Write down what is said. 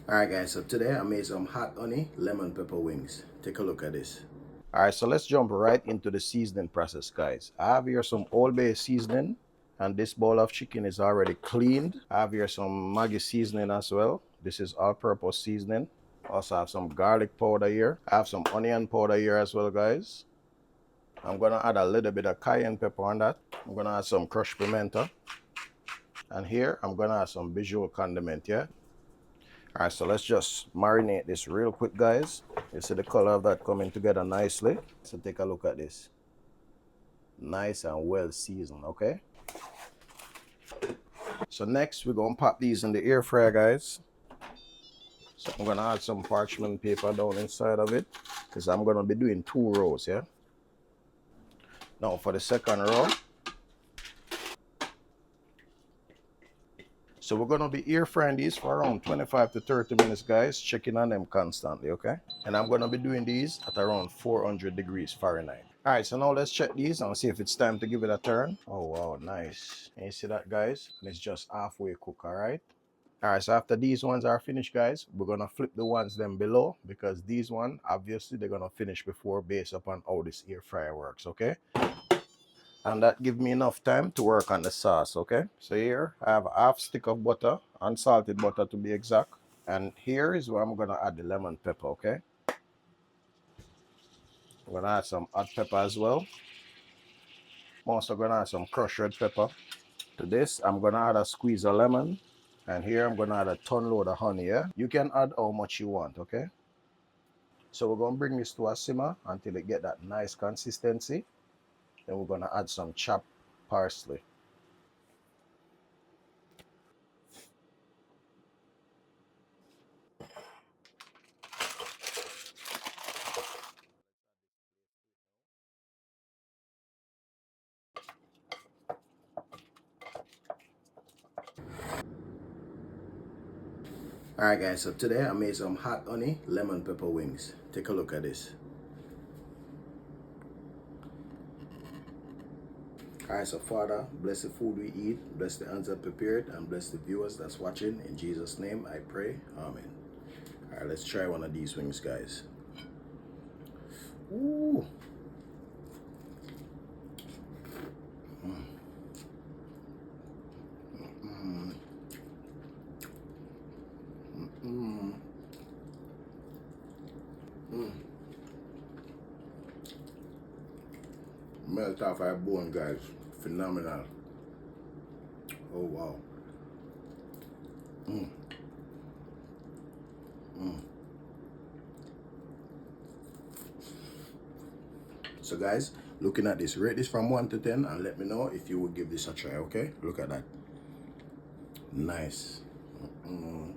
Alright guys, so today I made some hot honey lemon pepper wings. Take a look at this. Alright, so let's jump right into the seasoning process, guys. I have here some Old Bay seasoning, and this bowl of chicken is already cleaned. I have here some Maggi seasoning as well. This is all-purpose seasoning. Also have some garlic powder here. I have some onion powder here as well, guys. I'm gonna add a little bit of cayenne pepper on that. I'm gonna add some crushed pimento. And here I'm gonna add some visual condiment, yeah? Alright, so let's just marinate this real quick, guys. You see the color of that coming together nicely. So take a look at this. Nice and well seasoned, okay? So next, we're going to pop these in the air fryer, guys. So I'm going to add some parchment paper down inside of it, because I'm going to be doing 2 rows, yeah? Now for the second row. So we're going to be air frying these for around 25 to 30 minutes, guys, checking on them constantly, okay? And I'm going to be doing these at around 400 degrees Fahrenheit. All right, so now let's check these and see if it's time to give it a turn. Oh, wow, nice. And you see that, guys? And it's just halfway cooked, all right? All right, so after these ones are finished, guys, we're going to flip the ones then below, because these ones, obviously, they're going to finish before based upon how this air fryer works, okay? And that gives me enough time to work on the sauce, okay? So here I have a half stick of butter, unsalted butter to be exact. And here is where I'm gonna add the lemon pepper, okay? I'm gonna add some hot pepper as well. I'm also gonna add some crushed red pepper. To this, I'm gonna add a squeeze of lemon. And here I'm gonna add a ton load of honey, yeah? You can add how much you want, okay? So we're gonna bring this to a simmer until it get that nice consistency. Then we're gonna add some chopped parsley. Alright guys, so today I made some hot honey lemon pepper wings. Take a look at this. Alright, so Father, bless the food we eat, bless the hands that prepared, and bless the viewers that's watching. In Jesus' name I pray, amen. Alright, let's try one of these wings, guys. Ooh. Mm. Mm. Mm. Melt off our bone, guys. Phenomenal. Oh wow. Mm. Mm. So guys, looking at this, rate this from 1 to 10 and let me know if you would give this a try, okay? Look at that. Nice. Mm.